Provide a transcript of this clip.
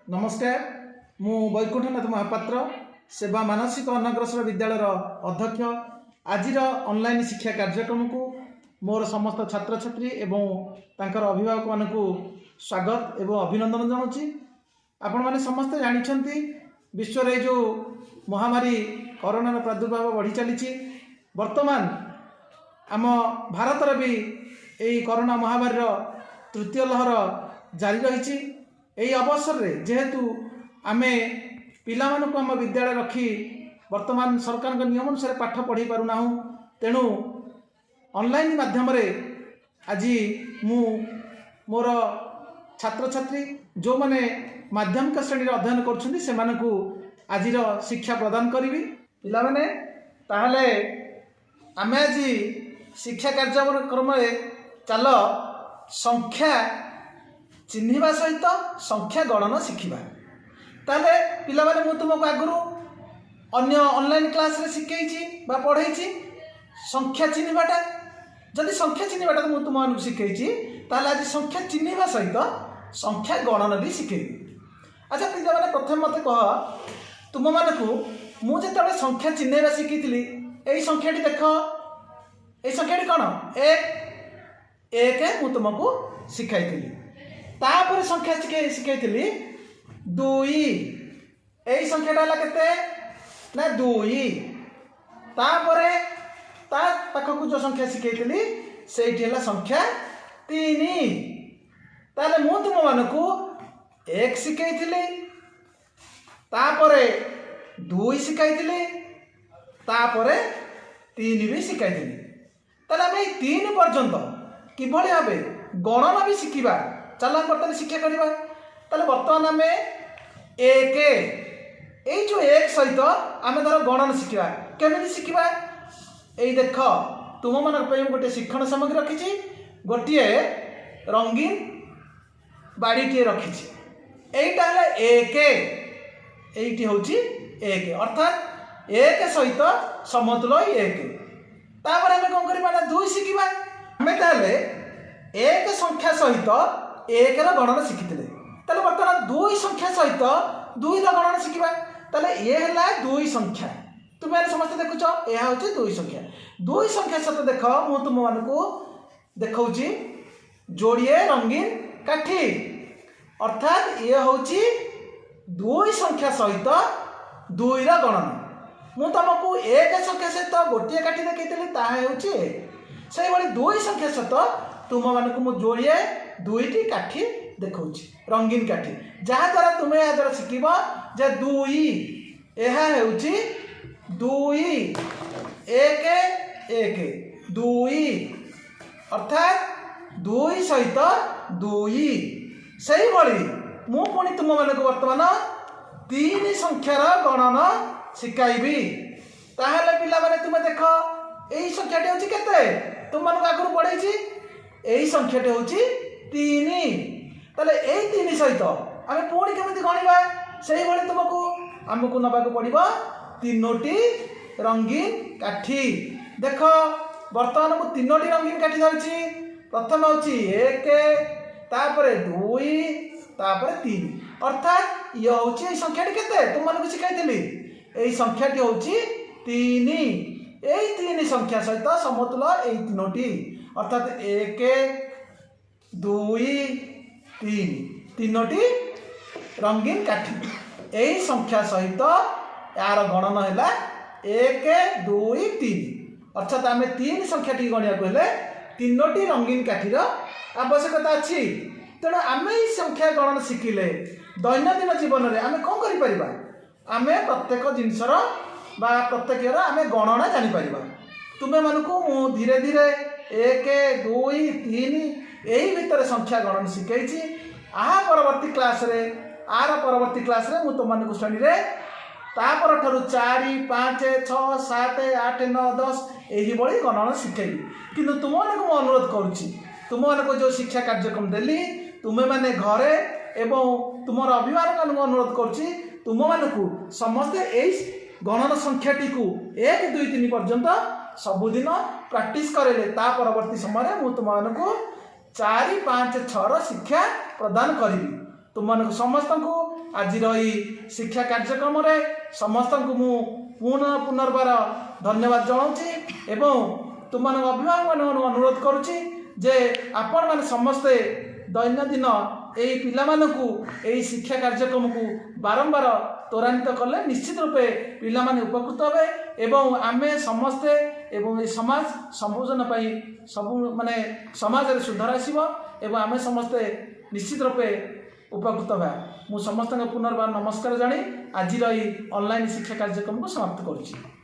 नमस्कार मु वैकुंठनाथ महापात्र सेवा मानसिक अनग्रसर विद्यालय अध्यक्ष आज ऑनलाइन शिक्षा कार्यक्रम को मोर समस्त छात्र छात्री एवं तांकर अभिभावक मान स्वागत एवं अभिनंदन जनाऊँगी। आपण मैंने समस्ते जानते विश्व रे जो महामारी कोरोना प्रादुर्भाव बढ़ी चली वर्तमान आम भारत भी यही कोरोना महामारी तृतीय लहर जारी रही। यही अवसर रे जेहेतु आमे पिला मानक आम विद्यालय रखी वर्तमान सरकार नियम अनुसार पाठ पढ़ी पारना तेणु ऑनलाइन माध्यम रे आज मु मोर छात्र छात्री जो माने माध्यमिक श्रेणी अध्ययन करुछन्ति सेमानकु आज शिक्षा प्रदान करी पिला माने ताहले आमे आज शिक्षा कार्यक्रम चल संख्या चिन्हिबा सहित संख्या गणन शिखिबा। ताले पिला माने मु तुमको आगुरु अन्य ऑनलाइन क्लास रे शिखैछि बा पढ़ैछि संख्या चिन्हिबाटा जदि संख्या चिन्हिबाटा मु तुमको शिखैछि ताले आज संख्या चिन्हिबा सहित संख्या गणन भी शिखेबी। अच्छा पिला माने प्रथम मते कह तुम मानकु मु जेतबे संख्या चिन्हिबा शिखैथिली एई संख्याटी देख एई संख्याटी कोन एक मु तुमको शिखाइथिली तापर संख्या शिखाई दुई यही संख्याटा है ना दुई तापरे ता पाखक जो संख्या शिखाई से संख्या तीन ताले मु तुम मानकु एक शिखाई तापरे दुई शिखाई तापरे तीन भी शिखाई ताले आम तीन पर्यंत किभली भाव गणना भी शिखा चल हम बर्तमान शिक्षा करवा ताले बर्तमान आम एक यही जो एक सहित आम धर गणन शिखा केमी शिखा यही देख तुम मान गोटे शिक्षण सामग्री रखी गोटे रंगीन बाड़ीटे रखी यहीटा है एक यही हूँ एक अर्थात एक सहित समतुल एक तापर आम कौन करवा दुई शिखा आम ताहले एक संख्या सहित एक गणना शिखी बर्तमान दुई संख्या सहित दुई गणना शिखा ताले ये है दुई संख्या तुम्हें समस्त देखुच यह हूँ दुई संख्या सहित देख मु तुम मानू देखा जोड़िए रंगीन काठी अर्थात ये हूँ दुई संख्या सहित दुई गणना मु तुमको एक संख्या सहित गोटे काठी देखी ताकि से दुई संख्या सहित तुम मानक मु जोड़िए दुईटी काठी देखा रंगीन काठी जहाँ द्वारा तुम्हें यह द्वारा शिखब जे दुई यह हूँ दुई एक एक दुई अर्थात दुई सहित दुई से भाई मु पुणी तुम मानक वर्तमान तीन संख्यार गणना शिखाइबी ताहले पिला माने तुम देख यही संख्याटी हूँ केते तुम मानक आगुरी पढ़ाई यही संख्याटी हूँ तीन ताले यही तीन सहित आम पुणी केमी गणवा से भाई तुमको आमको नवाक पड़ो तीनोटी रंगीन काठी देख बर्तमान मुझे तीनोटी रंगीन काठी धरी प्रथम हूँ एक तापर दुई तापर तीन अर्थात ये हूँ संख्याटी केते तुम मानक शिखाई यही संख्याटी हूँ तीन यही तीन संख्या सहित समतुल यही तीनोटी अर्थात एक दुई तीन तीनोटी रंगीन काठी यही संख्या सहित यार गणन है एक दुई तीन अर्थात आम तीन संख्या टी गणिया हेले तीनोटी रंगीन काठीर आवश्यकता अच्छी तेणु आम यही संख्या गणन शिखिले दैनंदिन जीवन में आम कौन कर आम प्रत्येक जिनसर बा प्रत्येक आम गणना जापर तुम्हें मानू मु धीरे धीरे एक दुई तीन यही भितर संख्या गणन शिखाई आ परवर्ती क्लास रे आर परवर्ती क्लास रे मु तुम मानक श्रेणी रे तापर ठारू 4 5 6 7 8 9 10 यही भली गणना शिखेबी किंतु तुम मानक मु अनुरोध करुच्ची तुम मानक जो शिक्षा कार्यक्रम देली तुम्हें माने घरे एवं तुम अभिभावक मान अनुरोध करुच्ची तुम मानक समस्ते यही गणन संख्याटी को 1 2 3 पर्यंत सबुदिन प्रैक्टिस करेले ता परवर्ती समय मु तुम मानक 4 5 6 शिक्षा प्रदान करी तुम समस्त को आज शिक्षा कार्यक्रम समस्त को मु पुनर्बार धन्यवाद जनाऊँगी एवं तुम अभिभावक मान अनुरोध करुच्ची जे आपण मैंने समस्ते दैनंदिन यही पिला शिक्षा कार्यक्रम को बारंबार त्वरान्वित कले निश्चित रूपे पिला माने उपकृत हे एवं आमे समस्ते एवं ये समाज संबोधन सब माने समाज सुधार आसव एवं आमे समस्ते निश्चित रूपे उपकृत हे मु समस्त पुनर्बार नमस्कार जानी आज ऑनलाइन शिक्षा कार्यक्रम को समाप्त करुच्ची।